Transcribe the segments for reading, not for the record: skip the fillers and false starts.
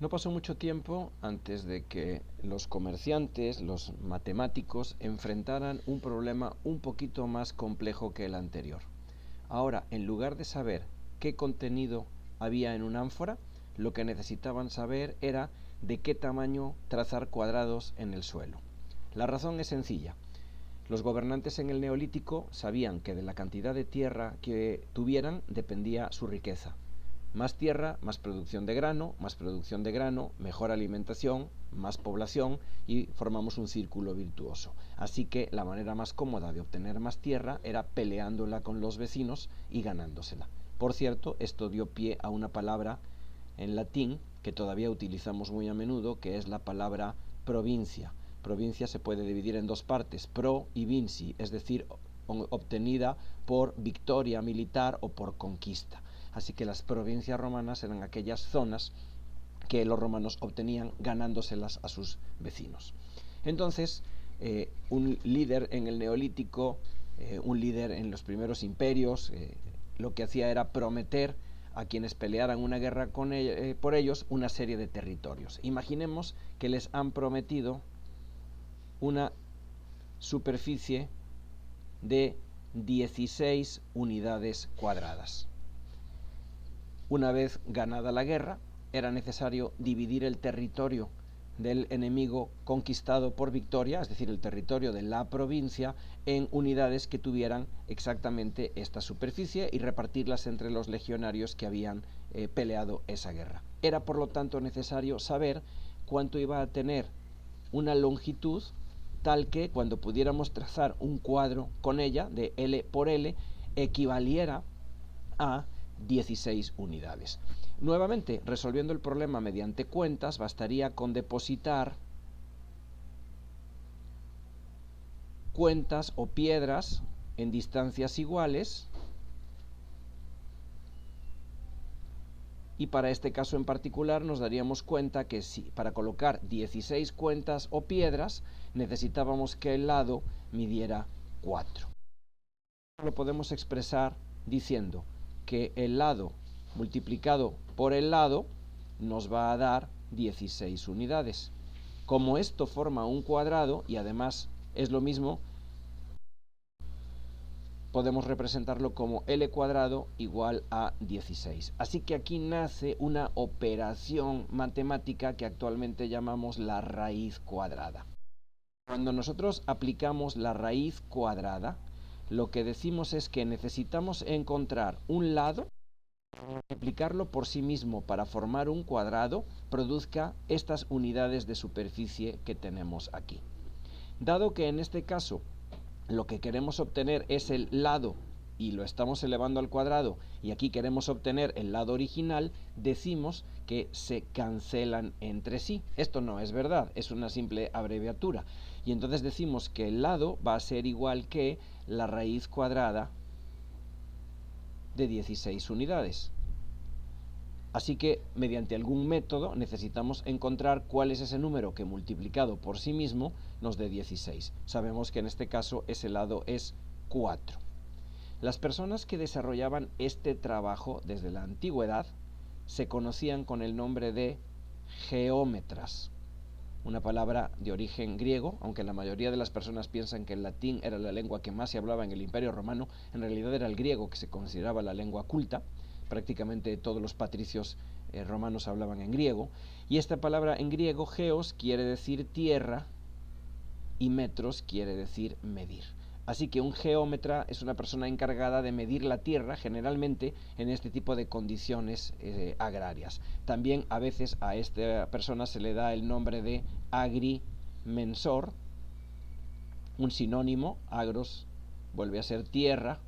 No pasó mucho tiempo antes de que los comerciantes, los matemáticos, enfrentaran un problema un poquito más complejo que el anterior. Ahora, en lugar de saber qué contenido había en una ánfora, lo que necesitaban saber era de qué tamaño trazar cuadrados en el suelo. La razón es sencilla. Los gobernantes en el Neolítico sabían que de la cantidad de tierra que tuvieran dependía su riqueza. Más tierra, más producción de grano, mejor alimentación, más población y formamos un círculo virtuoso. Así que la manera más cómoda de obtener más tierra era peleándola con los vecinos y ganándosela. Por cierto, esto dio pie a una palabra en latín que todavía utilizamos muy a menudo, que es la palabra provincia. Provincia se puede dividir en dos partes, pro y vinci, es decir, obtenida por victoria militar o por conquista. Así que las provincias romanas eran aquellas zonas que los romanos obtenían ganándoselas a sus vecinos. Entonces, un líder en el Neolítico, un líder en los primeros imperios, lo que hacía era prometer a quienes pelearan una guerra por ellos una serie de territorios. Imaginemos que les han prometido una superficie de 16 unidades cuadradas. Una vez ganada la guerra, era necesario dividir el territorio del enemigo conquistado por victoria, es decir, el territorio de la provincia, en unidades que tuvieran exactamente esta superficie y repartirlas entre los legionarios que habían peleado esa guerra. Era, por lo tanto, necesario saber cuánto iba a tener una longitud tal que cuando pudiéramos trazar un cuadro con ella de L por L equivaliera a 16 unidades. Nuevamente, resolviendo el problema mediante cuentas, bastaría con depositar cuentas o piedras en distancias iguales, y para este caso en particular nos daríamos cuenta que si para colocar 16 cuentas o piedras necesitábamos que el lado midiera 4. Lo podemos expresar diciendo que el lado multiplicado por el lado nos va a dar 16 unidades. Como esto forma un cuadrado y además es lo mismo, podemos representarlo como L cuadrado igual a 16. Así que aquí nace una operación matemática que actualmente llamamos la raíz cuadrada. Cuando nosotros aplicamos la raíz cuadrada, lo que decimos es que necesitamos encontrar un lado, multiplicarlo por sí mismo para formar un cuadrado, produzca estas unidades de superficie que tenemos aquí. Dado que en este caso lo que queremos obtener es el lado y lo estamos elevando al cuadrado y aquí queremos obtener el lado original, decimos que se cancelan entre sí. Esto no es verdad, es una simple abreviatura. Y entonces decimos que el lado va a ser igual que la raíz cuadrada de 16 unidades. Así que mediante algún método necesitamos encontrar cuál es ese número que multiplicado por sí mismo nos dé 16. Sabemos que en este caso ese lado es 4. Las personas que desarrollaban este trabajo desde la antigüedad se conocían con el nombre de geómetras, una palabra de origen griego, aunque la mayoría de las personas piensan que el latín era la lengua que más se hablaba en el Imperio Romano, en realidad era el griego que se consideraba la lengua culta. Prácticamente todos los patricios romanos hablaban en griego, y esta palabra en griego, geos, quiere decir tierra y metros quiere decir medir. Así que un geómetra es una persona encargada de medir la tierra, generalmente en este tipo de condiciones agrarias. También a veces a esta persona se le da el nombre de agrimensor, un sinónimo. Agros vuelve a ser tierra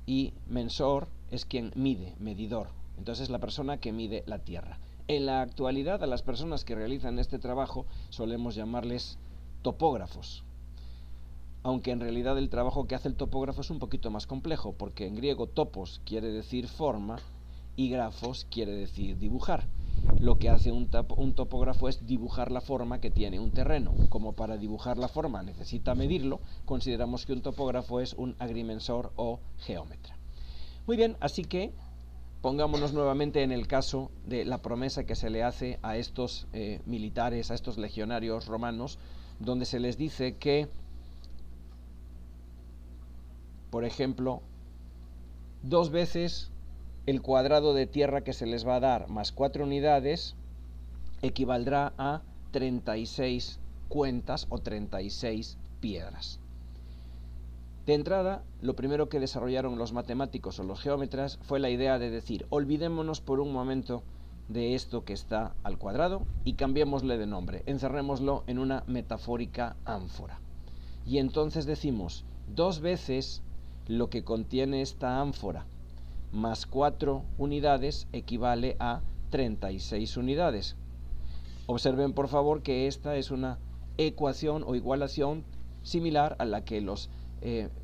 y mensor es quien mide, medidor. Entonces la persona que mide la tierra. En la actualidad a las personas que realizan este trabajo solemos llamarles topógrafos, aunque en realidad el trabajo que hace el topógrafo es un poquito más complejo, porque en griego topos quiere decir forma y grafos quiere decir dibujar. Lo que hace un topógrafo es dibujar la forma que tiene un terreno. Como para dibujar la forma necesita medirlo, consideramos que un topógrafo es un agrimensor o geómetra. Muy bien, así que pongámonos nuevamente en el caso de la promesa que se le hace a estos militares, a estos legionarios romanos, donde se les dice que, por ejemplo, 2 veces el cuadrado de tierra que se les va a dar más 4 unidades equivaldrá a 36 cuentas o 36 piedras. De entrada, lo primero que desarrollaron los matemáticos o los geómetras fue la idea de decir, olvidémonos por un momento de esto que está al cuadrado y cambiémosle de nombre, encerrémoslo en una metafórica ánfora. Y entonces decimos, 2 veces lo que contiene esta ánfora más 4 unidades equivale a 36 unidades. Observen por favor que esta es una ecuación o igualación similar a la que los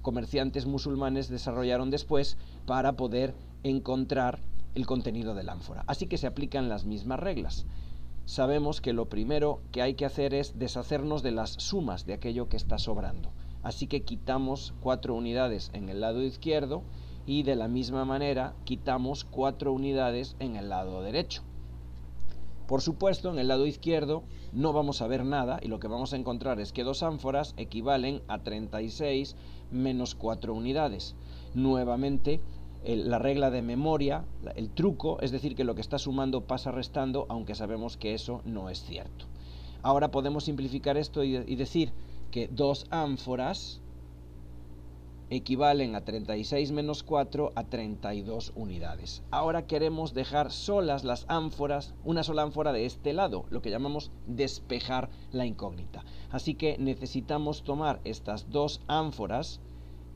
comerciantes musulmanes desarrollaron después para poder encontrar el contenido del ánfora. Así que se aplican las mismas reglas. Sabemos que lo primero que hay que hacer es deshacernos de las sumas de aquello que está sobrando. Así que quitamos 4 unidades en el lado izquierdo y de la misma manera quitamos 4 unidades en el lado derecho. Por supuesto, en el lado izquierdo no vamos a ver nada y lo que vamos a encontrar es que 2 ánforas equivalen a 36 menos 4 unidades. Nuevamente, la regla de memoria, el truco, es decir, que lo que está sumando pasa restando, aunque sabemos que eso no es cierto. Ahora podemos simplificar esto y decir que 2 ánforas equivalen a 36 menos 4 a 32 unidades. Ahora queremos dejar solas las ánforas, una sola ánfora de este lado, lo que llamamos despejar la incógnita. Así que necesitamos tomar estas 2 ánforas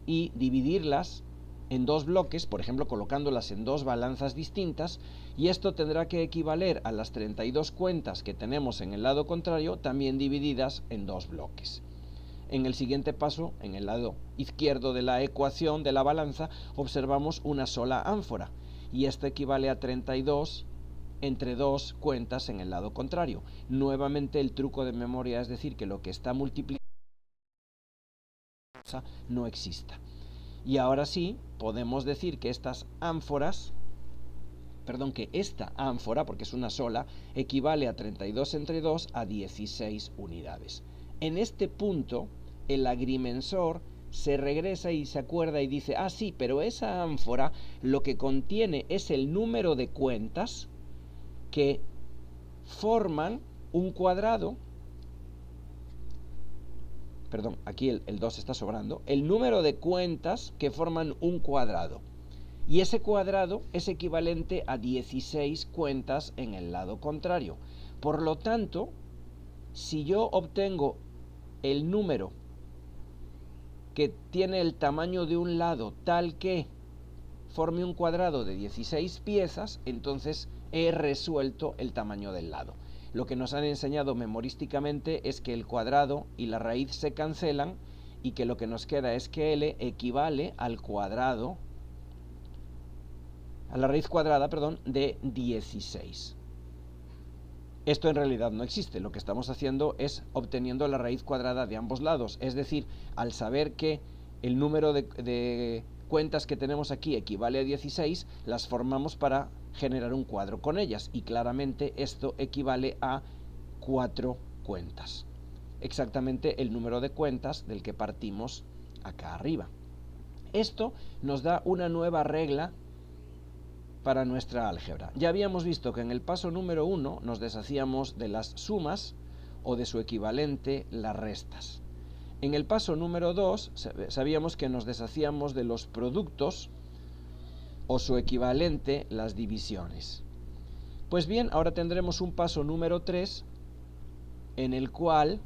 y dividirlas en 2 bloques, por ejemplo colocándolas en 2 balanzas distintas, y esto tendrá que equivaler a las 32 cuentas que tenemos en el lado contrario, también divididas en 2 bloques. En el siguiente paso, en el lado izquierdo de la ecuación de la balanza, observamos una sola ánfora, y esto equivale a 32 entre 2 cuentas en el lado contrario. Nuevamente el truco de memoria es decir que lo que está multiplicado no exista. Y ahora sí, podemos decir que estas ánforas, que esta ánfora, porque es una sola, equivale a 32 entre 2 a 16 unidades. En este punto, el agrimensor se regresa y se acuerda y dice, ah sí, pero esa ánfora lo que contiene es el número de cuentas que forman un cuadrado, aquí el 2 está sobrando, el número de cuentas que forman un cuadrado. Y ese cuadrado es equivalente a 16 cuentas en el lado contrario. Por lo tanto, si yo obtengo el número que tiene el tamaño de un lado tal que forme un cuadrado de 16 piezas, entonces he resuelto el tamaño del lado. Lo que nos han enseñado memorísticamente es que el cuadrado y la raíz se cancelan y que lo que nos queda es que L equivale al cuadrado, a la raíz cuadrada, de 16. Esto en realidad no existe, lo que estamos haciendo es obteniendo la raíz cuadrada de ambos lados, es decir, al saber que el número de cuentas que tenemos aquí equivale a 16, las formamos para generar un cuadro con ellas, y claramente esto equivale a 4 cuentas, exactamente el número de cuentas del que partimos acá arriba. Esto nos da una nueva regla para nuestra álgebra. Ya habíamos visto que en el paso número 1 nos deshacíamos de las sumas o de su equivalente, las restas. En el paso número 2 sabíamos que nos deshacíamos de los productos o su equivalente, las divisiones. Pues bien, ahora tendremos un paso número 3 en el cual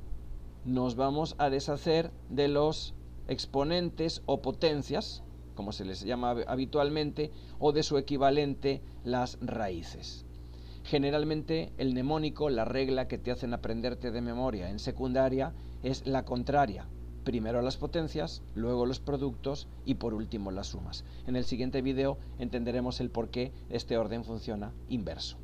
nos vamos a deshacer de los exponentes o potencias, como se les llama habitualmente, o de su equivalente, las raíces. Generalmente el mnemónico, la regla que te hacen aprenderte de memoria en secundaria, es la contraria. Primero las potencias, luego los productos y por último las sumas. En el siguiente video entenderemos el por qué este orden funciona inverso.